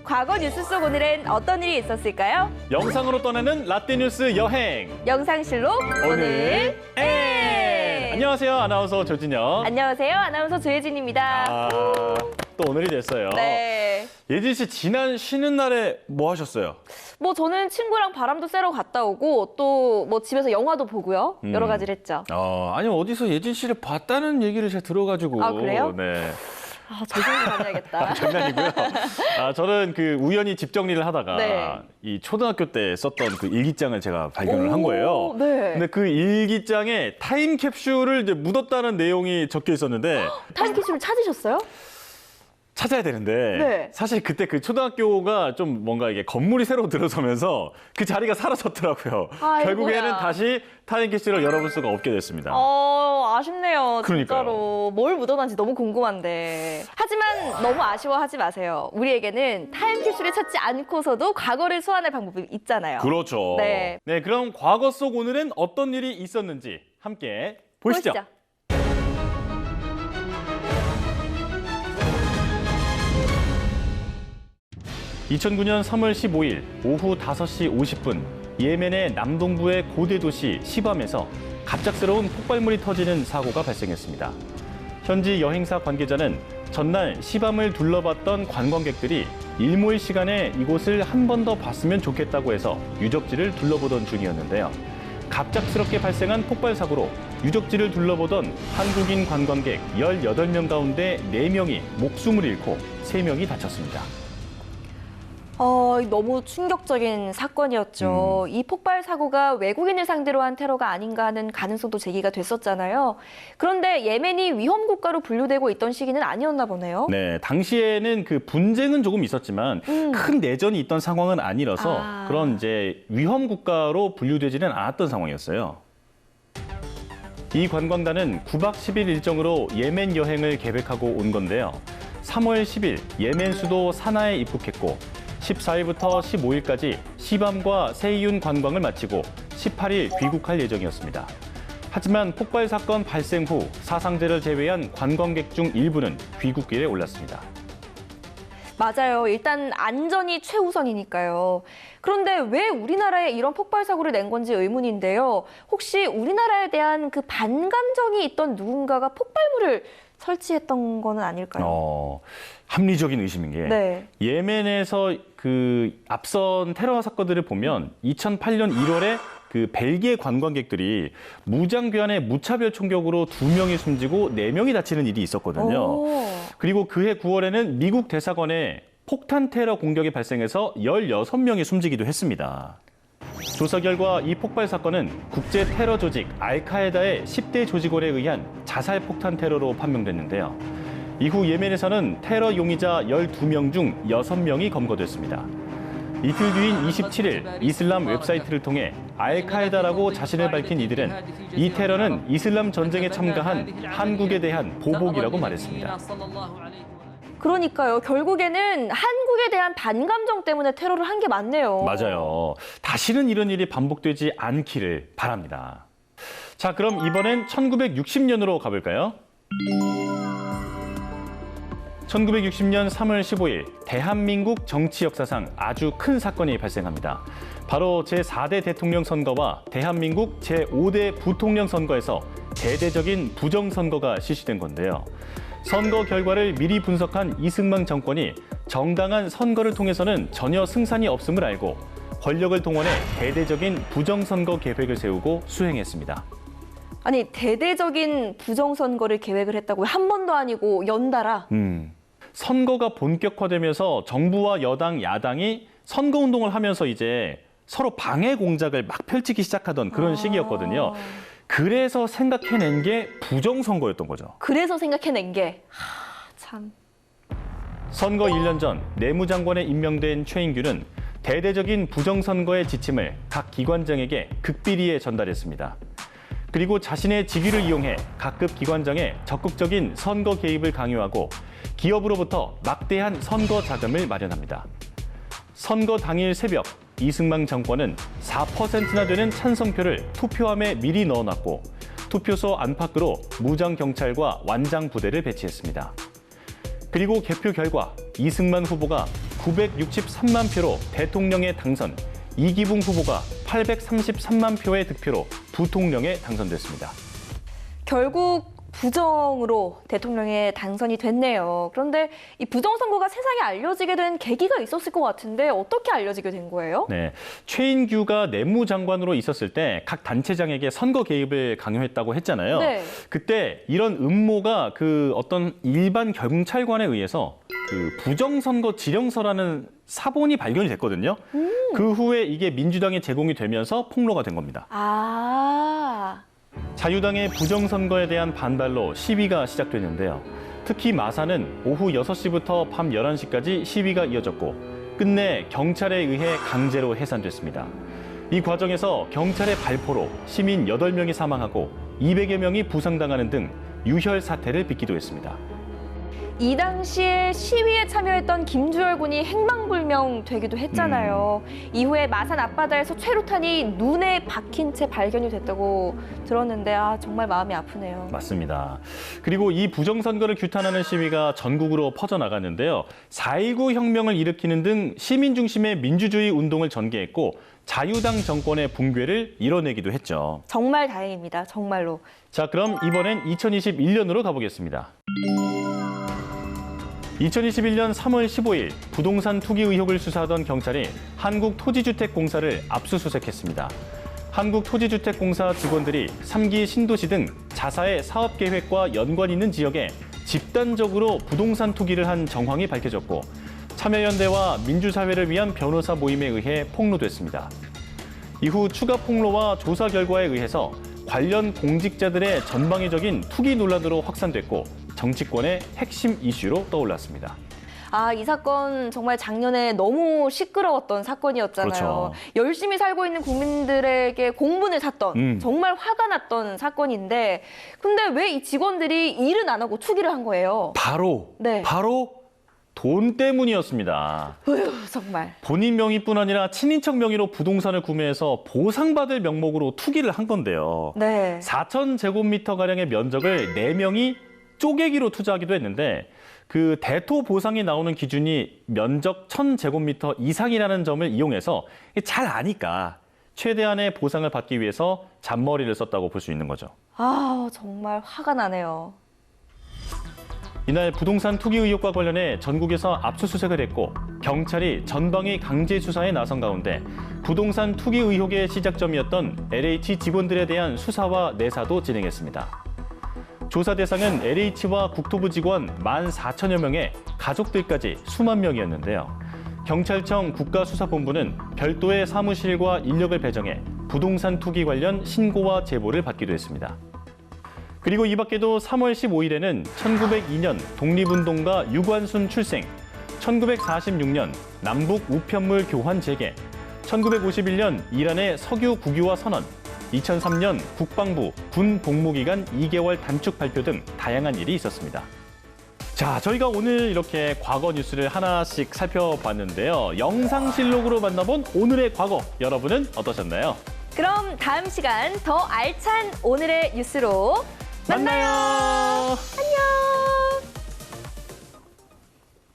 과거 뉴스 속 오늘은 어떤 일이 있었을까요? 영상으로 떠나는 라떼 뉴스 여행. 영상실록 오늘 에! 안녕하세요. 아나운서 조진영. 안녕하세요. 아나운서 조혜진입니다. 또 오늘이 됐어요. 네. 예진 씨 지난 쉬는 날에 뭐 하셨어요? 뭐 저는 친구랑 바람도 쐬러 갔다 오고 또 뭐 집에서 영화도 보고요. 여러 가지를 했죠. 아니 어디서 예진 씨를 봤다는 얘기를 제가 들어가지고. 아, 그래요? 네. 조심히 다녀야겠다. 장난이고요. 저는 그 우연히 집 정리를 하다가 네. 이 초등학교 때 썼던 그 일기장을 제가 발견을 한 거예요. 네. 근데 그 일기장에 타임캡슐을 이제 묻었다는 내용이 적혀 있었는데 타임캡슐을 찾으셨어요? 찾아야 되는데 네. 사실 그때 그 초등학교가 좀 뭔가 이게 건물이 새로 들어서면서 그 자리가 사라졌더라고요. 아이고야. 결국에는 다시 타임캡슐을 열어볼 수가 없게 됐습니다. 아쉽네요. 그러니까요. 진짜로. 뭘 묻어놨는지 너무 궁금한데. 하지만 너무 아쉬워하지 마세요. 우리에게는 타임캡슐을 찾지 않고서도 과거를 소환할 방법이 있잖아요. 그렇죠. 네. 네, 그럼 과거 속 오늘은 어떤 일이 있었는지 함께 보시죠. 2009년 3월 15일 오후 5시 50분 예멘의 남동부의 고대 도시 시밤에서 갑작스러운 폭발물이 터지는 사고가 발생했습니다. 현지 여행사 관계자는 전날 시밤을 둘러봤던 관광객들이 일몰 시간에 이곳을 한 번 더 봤으면 좋겠다고 해서 유적지를 둘러보던 중이었는데요. 갑작스럽게 발생한 폭발 사고로 유적지를 둘러보던 한국인 관광객 18명 가운데 4명이 목숨을 잃고 3명이 다쳤습니다. 너무 충격적인 사건이었죠. 이 폭발 사고가 외국인을 상대로 한 테러가 아닌가 하는 가능성도 제기가 됐었잖아요. 그런데 예멘이 위험 국가로 분류되고 있던 시기는 아니었나 보네요. 네, 당시에는 그 분쟁은 조금 있었지만 큰 내전이 있던 상황은 아니라서 그런 이제 위험 국가로 분류되지는 않았던 상황이었어요. 이 관광단은 9박 10일 일정으로 예멘 여행을 계획하고 온 건데요. 3월 10일 예멘 수도 사나에 입국했고 14일부터 15일까지 시밤과 세이윤 관광을 마치고 18일 귀국할 예정이었습니다. 하지만 폭발 사건 발생 후 사상자를 제외한 관광객 중 일부는 귀국길에 올랐습니다. 맞아요. 일단 안전이 최우선이니까요. 그런데 왜 우리나라에 이런 폭발 사고를 낸 건지 의문인데요. 혹시 우리나라에 대한 그 반감정이 있던 누군가가 폭발물을 설치했던 거는 아닐까요? 합리적인 의심인 게 네. 예멘에서 그 앞선 테러 사건들을 보면 2008년 1월에 그 벨기에 관광객들이 무장교환의 무차별 총격으로 2명이 숨지고 4명이 다치는 일이 있었거든요. 그리고 그해 9월에는 미국 대사관에 폭탄 테러 공격이 발생해서 16명이 숨지기도 했습니다. 조사 결과 이 폭발 사건은 국제 테러 조직 알카에다의 10대 조직원에 의한 자살 폭탄 테러로 판명됐는데요. 이후 예멘에서는 테러 용의자 12명 중 6명이 검거됐습니다. 이틀 뒤인 27일 이슬람 웹사이트를 통해 알카에다라고 자신을 밝힌 이들은 이 테러는 이슬람 전쟁에 참가한 한국에 대한 보복이라고 말했습니다. 그러니까요. 결국에는 한국에 대한 반감정 때문에 테러를 한 게 맞네요. 맞아요. 다시는 이런 일이 반복되지 않기를 바랍니다. 자, 그럼 이번엔 1960년으로 가볼까요? 1960년 3월 15일 대한민국 정치 역사상 아주 큰 사건이 발생합니다. 바로 제4대 대통령 선거와 대한민국 제5대 부통령 선거에서 대대적인 부정선거가 실시된 건데요. 선거 결과를 미리 분석한 이승만 정권이 정당한 선거를 통해서는 전혀 승산이 없음을 알고 권력을 동원해 대대적인 부정선거 계획을 세우고 수행했습니다. 아니, 대대적인 부정선거를 계획을 했다고요? 한 번도 아니고 연달아? 선거가 본격화되면서 정부와 여당, 야당이 선거운동을 하면서 이제 서로 방해 공작을 막 펼치기 시작하던 그런 시기였거든요. 그래서 생각해낸 게 부정선거였던 거죠. 그래서 생각해낸 게 참. 선거 1년 전 내무장관에 임명된 최인규는 대대적인 부정선거의 지침을 각 기관장에게 극비리에 전달했습니다. 그리고 자신의 직위를 이용해 각급 기관장에 적극적인 선거 개입을 강요하고 기업으로부터 막대한 선거 자금을 마련합니다. 선거 당일 새벽 이승만 정권은 4%나 되는 찬성표를 투표함에 미리 넣어놨고 투표소 안팎으로 무장경찰과 완장 부대를 배치했습니다. 그리고 개표 결과 이승만 후보가 963만 표로 대통령에 당선, 이기붕 후보가 833만 표의 득표로 부통령에 당선됐습니다. 결국 부정으로 대통령에 당선이 됐네요. 그런데 이 부정선거가 세상에 알려지게 된 계기가 있었을 것 같은데 어떻게 알려지게 된 거예요? 네, 최인규가 내무장관으로 있었을 때 각 단체장에게 선거 개입을 강요했다고 했잖아요. 네. 그때 이런 음모가 그 어떤 일반 경찰관에 의해서 그 부정선거 지령서라는 사본이 발견이 됐거든요. 그 후에 이게 민주당에 제공이 되면서 폭로가 된 겁니다. 아, 자유당의 부정선거에 대한 반발로 시위가 시작됐는데요. 특히 마산은 오후 6시부터 밤 11시까지 시위가 이어졌고 끝내 경찰에 의해 강제로 해산됐습니다. 이 과정에서 경찰의 발포로 시민 8명이 사망하고 200여 명이 부상당하는 등 유혈 사태를 빚기도 했습니다. 이 당시에 시위에 참여했던 김주열 군이 행방불명 되기도 했잖아요. 이후에 마산 앞바다에서 최루탄이 눈에 박힌 채 발견이 됐다고 들었는데 정말 마음이 아프네요. 맞습니다. 그리고 이 부정선거를 규탄하는 시위가 전국으로 퍼져나갔는데요. 4.19 혁명을 일으키는 등 시민 중심의 민주주의 운동을 전개했고 자유당 정권의 붕괴를 이뤄내기도 했죠. 정말 다행입니다. 정말로. 자, 그럼 이번엔 2021년으로 가보겠습니다. 2021년 3월 15일 부동산 투기 의혹을 수사하던 경찰이 한국토지주택공사를 압수수색했습니다. 한국토지주택공사 직원들이 3기 신도시 등 자사의 사업 계획과 연관 있는 지역에 집단적으로 부동산 투기를 한 정황이 밝혀졌고 참여연대와 민주사회를 위한 변호사 모임에 의해 폭로됐습니다. 이후 추가 폭로와 조사 결과에 의해서 관련 공직자들의 전방위적인 투기 논란으로 확산됐고 정치권의 핵심 이슈로 떠올랐습니다. 이 사건 정말 작년에 너무 시끄러웠던 사건이었잖아요. 그렇죠. 열심히 살고 있는 국민들에게 공분을 샀던 정말 화가 났던 사건인데 근데 왜 이 직원들이 일은 안 하고 투기를 한 거예요? 바로 돈 때문이었습니다. 정말. 본인 명의뿐 아니라 친인척 명의로 부동산을 구매해서 보상받을 명목으로 투기를 한 건데요. 네. 4,000제곱미터가량의 면적을 4명이 쪼개기로 투자하기도 했는데 그 대토 보상이 나오는 기준이 면적 1,000제곱미터 이상이라는 점을 이용해서 잘 아니까 최대한의 보상을 받기 위해서 잔머리를 썼다고 볼 수 있는 거죠. 정말 화가 나네요. 이날 부동산 투기 의혹과 관련해 전국에서 압수수색을 했고 경찰이 전방위 강제 수사에 나선 가운데 부동산 투기 의혹의 시작점이었던 LH 직원들에 대한 수사와 내사도 진행했습니다. 조사 대상은 LH와 국토부 직원 14,000여 명의 가족들까지 수만 명이었는데요. 경찰청 국가수사본부는 별도의 사무실과 인력을 배정해 부동산 투기 관련 신고와 제보를 받기도 했습니다. 그리고 이 밖에도 3월 15일에는 1902년 독립운동가 유관순 출생, 1946년 남북 우편물 교환 재개, 1951년 이란의 석유 국유화 선언, 2003년 국방부 군 복무기간 2개월 단축 발표 등 다양한 일이 있었습니다. 자, 저희가 오늘 이렇게 과거 뉴스를 하나씩 살펴봤는데요. 영상실록으로 만나본 오늘의 과거, 여러분은 어떠셨나요? 그럼 다음 시간 더 알찬 오늘의 뉴스로 만나요. 만나요. 안녕.